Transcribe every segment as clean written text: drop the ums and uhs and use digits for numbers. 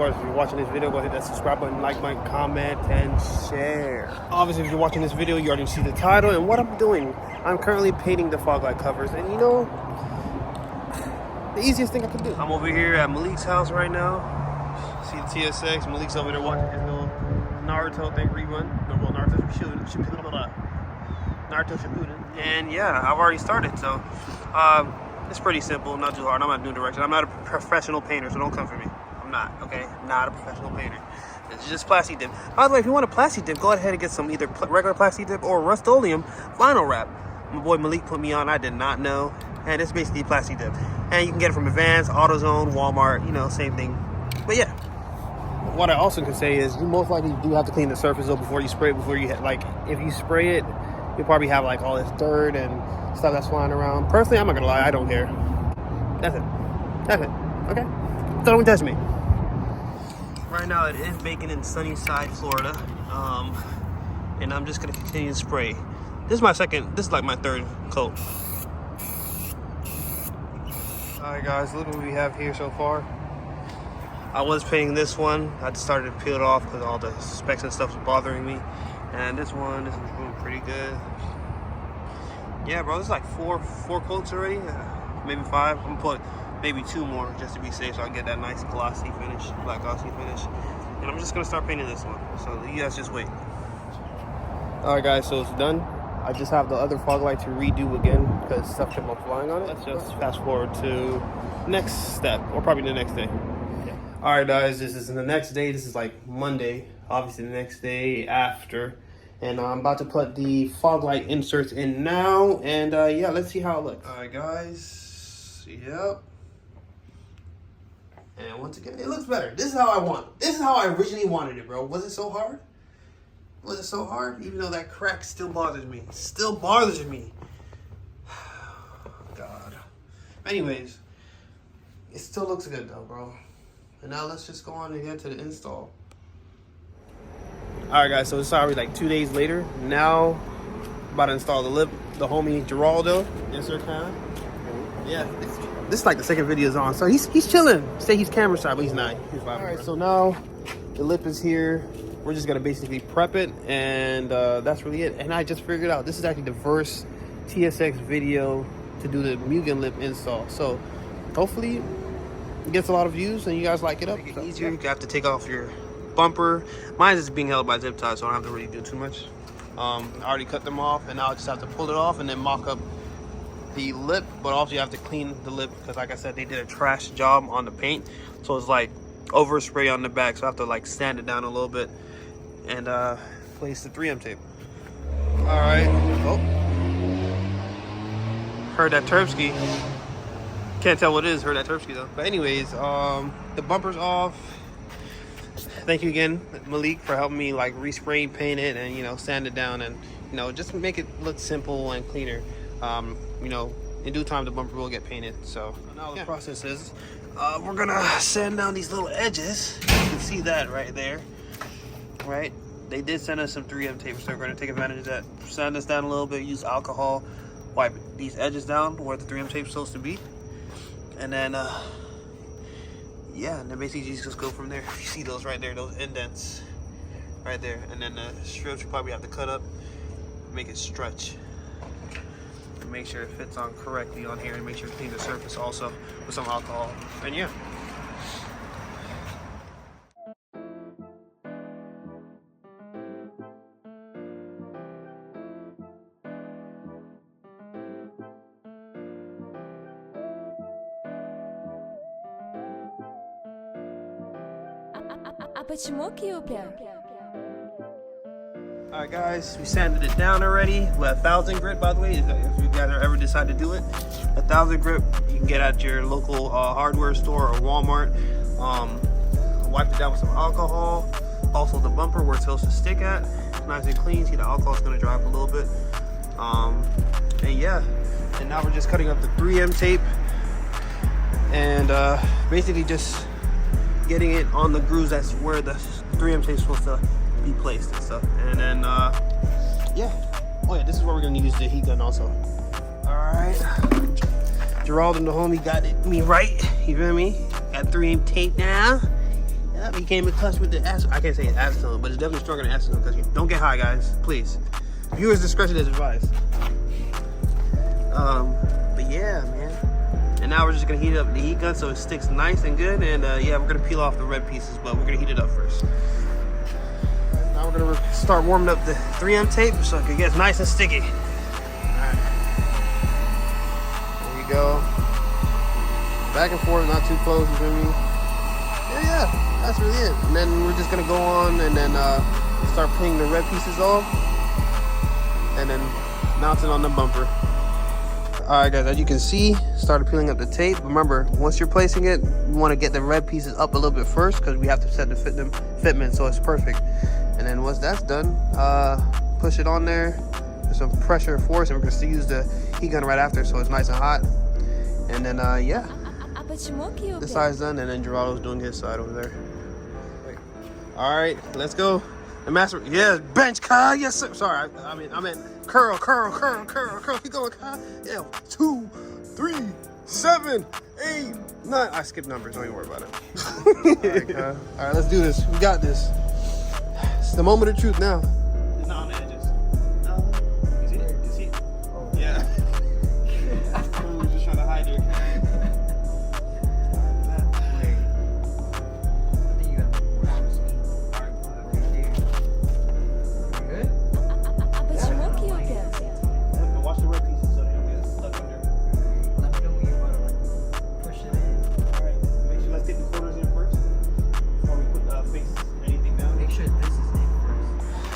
course, if you're watching this video, go hit that subscribe button, like, comment, and share. Obviously, if you're watching this video, you already see the title and what I'm doing. I'm currently painting the fog light covers, and you know, the easiest thing I can do. I'm over here at Malik's house right now. See the TSX. Malik's over there watching his little Naruto thing rerun. No, well, Naruto Shippuden. And yeah, I've already started, so it's pretty simple, not too hard. I'm not new direction. I'm not a professional painter, so don't come for me. I'm not, okay? Not a professional painter. It's just plastic dip. By the way, if you want a plastic dip, go ahead and get some either regular plastic dip or Rust-Oleum vinyl wrap. My boy Malik put me on. I did not know. And it's basically plastic dip. And you can get it from Advance, AutoZone, Walmart, you know, same thing. But yeah. What I also can say is you most likely do have to clean the surface up before you spray it, before you hit, like, if you spray it, you'll probably have like all this dirt and stuff that's flying around. Personally, I'm not gonna lie, I don't care. That's it. That's it. Okay? So don't touch me. Right now it is baking in Sunnyside, Florida. And I'm just gonna continue to spray. This is like my third coat. Alright guys, look what we have here so far. I was painting this one. I just started to peel it off because all the specks and stuff was bothering me. And this one's doing pretty good. Yeah, bro, this is like four coats already, maybe 5. I'm gonna put maybe 2 more just to be safe, so I get that nice glossy finish, black glossy finish. And I'm just gonna start painting this one. So you guys just wait. All right, guys, so it's done. I just have the other fog light to redo again because stuff kept on flying on it. Let's just fast forward to next step, or probably the next day. Yeah. All right, guys, this is the next day. This is like Monday, obviously the next day after. And I'm about to put the fog light inserts in now. And yeah, let's see how it looks. All right, guys. Yep. And once again, it looks better. This is how I want it. This is how I originally wanted it, bro. Was it so hard? Was it so hard? Even though that crack still bothers me. Still bothers me. God. Anyways, it still looks good though, bro. And now let's just go on and get to the install. All right, guys, so it's already like 2 days later. Now, about to install the lip, the homie Geraldo. Insert cam. Yeah, this is like the second video is on. So he's chilling. Say he's camera shy, but he's not. He's vibing. All right, so now the lip is here. We're just gonna basically prep it, and that's really it. And I just figured out this is actually the first TSX video to do the MUGEN lip install. So hopefully it gets a lot of views and you guys like it up. Make it easier. You have to take off your bumper. Mine is being held by zip ties, so I don't have to really do too much. I already cut them off, and now I just have to pull it off and then mock up the lip. But also you have to clean the lip because, like I said, they did a trash job on the paint, so it's like overspray on the back, so I have to like sand it down a little bit and place the 3M tape. All right. Oh, heard that Terpsky. Can't tell what it is. Heard that Terpsky though. But anyways, the bumper's off. Thank you again, Malik, for helping me like respray paint it and, you know, sand it down and, you know, just make it look simple and cleaner. You know, in due time the bumper will get painted. So now the process is we're gonna sand down these little edges. You can see that right there, right? They did send us some 3M tape, so we're gonna take advantage of that. Sand this down a little bit, use alcohol, wipe these edges down where the 3M tape's supposed to be, and then yeah, and then basically you just go from there. You see those right there, those indents right there, and then the strips you probably have to cut up, make it stretch, and make sure it fits on correctly on here, and make sure to clean the surface also with some alcohol. And yeah. Alright guys, we sanded it down already with 1000 grit, by the way, if you guys ever decide to do it. 1000 grit you can get at your local hardware store or Walmart. Wipe it down with some alcohol. Also the bumper where it's supposed to stick at, nice and clean. See the alcohol's gonna dry up a little bit. And yeah, and now we're just cutting up the 3M tape and basically just getting it on the grooves. That's where the 3M tape is supposed to be placed and stuff. And then yeah, oh yeah, this is where we're gonna use the heat gun also. All right, Gerald and the homie got me right, you feel me? Got 3M tape now. Yeah, he came in clutch with the acetone. I can't say acetone, but it's definitely stronger than acetone because you don't get high, guys. Please. Viewers' discretion is advised. But yeah, man. And now we're just gonna heat up the heat gun so it sticks nice and good. And yeah, we're gonna peel off the red pieces, but we're gonna heat it up first. Now we're gonna start warming up the 3M tape so it gets nice and sticky. Alright. There you go. Back and forth, not too close, you feel me? Yeah, that's really it. And then we're just gonna go on and then start peeling the red pieces off. And then mount it on the bumper. Alright guys, as you can see, started peeling up the tape. Remember, once you're placing it, you want to get the red pieces up a little bit first because we have to set the fitment so it's perfect. And then once that's done, push it on there with some pressure and force, and we're going to use the heat gun right after so it's nice and hot. And then yeah, this side's done, and then Geraldo's doing his side over there. Alright, let's go. The master, yeah, bench, Kai, yes sir. Sorry, I meant curl. Keep going, Kai. Yeah, 2, 3, 7, 8, 9. I skipped numbers. Don't even worry about it. All right, Kai. All right, let's do this. We got this. It's the moment of truth now. It's not on the edges. Is he? Oh. Yeah. We're just trying to hide your Kai.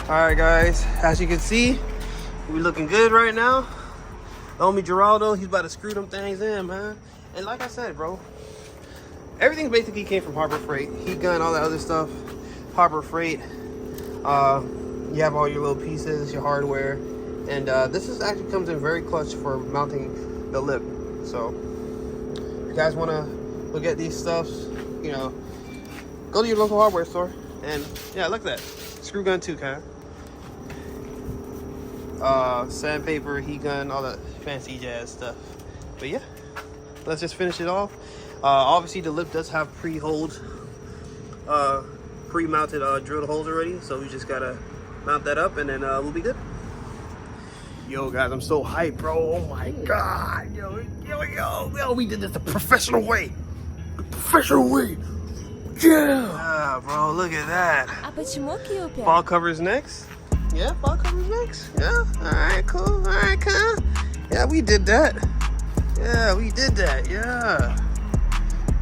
Alright guys, as you can see, we looking good right now. Homie Geraldo, he's about to screw them things in, man. And like I said, bro, everything basically came from Harbor Freight. Heat gun, all that other stuff, Harbor Freight. You have all your little pieces, your hardware. And this is actually comes in very clutch for mounting the lip. So, if you guys want to look at these stuffs, you know, go to your local hardware store. And yeah, look at that. Screw gun too, kind of. Sandpaper, heat gun, all that fancy jazz stuff. But yeah, let's just finish it off. Obviously the lip does have pre-mounted drilled holes already, so we just gotta mount that up and then we'll be good. Yo guys, I'm so hyped, bro. Oh my god. Yo, we did this the professional way. The professional way. Yeah, bro, look at that. Ball covers next. Yeah, ball covers next. Yeah, alright, cool. Alright, cool. Yeah, we did that. Yeah, we did that. Yeah.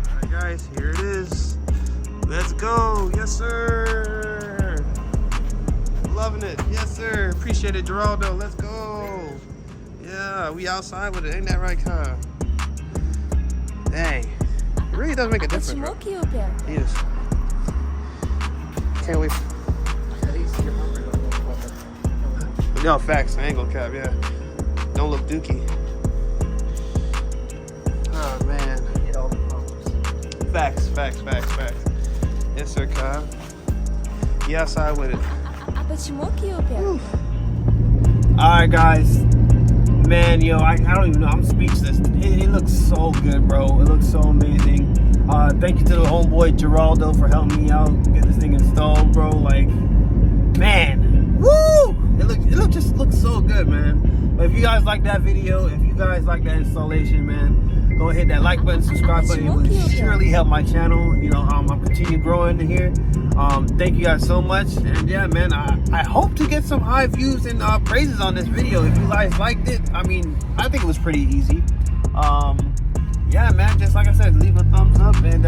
Alright, guys, here it is. Let's go. Yes, sir. Loving it. Yes, sir. Appreciate it, Geraldo. Let's go. Yeah, we outside with it. Ain't that right, Kyle? Dang. It really does make a difference, bro. Yes. Can't wait. No, facts. I ain't gonna cap, yeah. Don't look dookie. Oh, man. Hit all the problems. Facts. Yes, sir, Kyle. You outside with it. Alright, guys. Man, yo, I don't even know. I'm speechless. It looks so good, bro. It looks so amazing. Thank you to the homeboy Geraldo for helping me out get this thing installed, bro. Like, man, woo! It just looks so good, man. But if you guys like that video, if you guys like that installation, man, go hit that like button, subscribe button. It will surely help my channel. You know, I'm continue growing here. Thank you guys so much. And yeah, man, I hope to get some high views and praises on this video. If you guys liked it, I mean, I think it was pretty easy. Yeah, man, just like I said, leave a thumbs up, and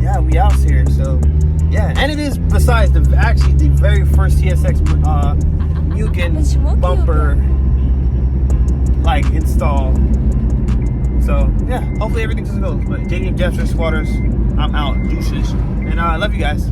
yeah, we out here. So yeah, and it is besides actually the very first TSX MUGEN bumper like install. So yeah, hopefully everything just goes. But JD and Jamzter Sqauders, I'm out. Deuces, and I love you guys.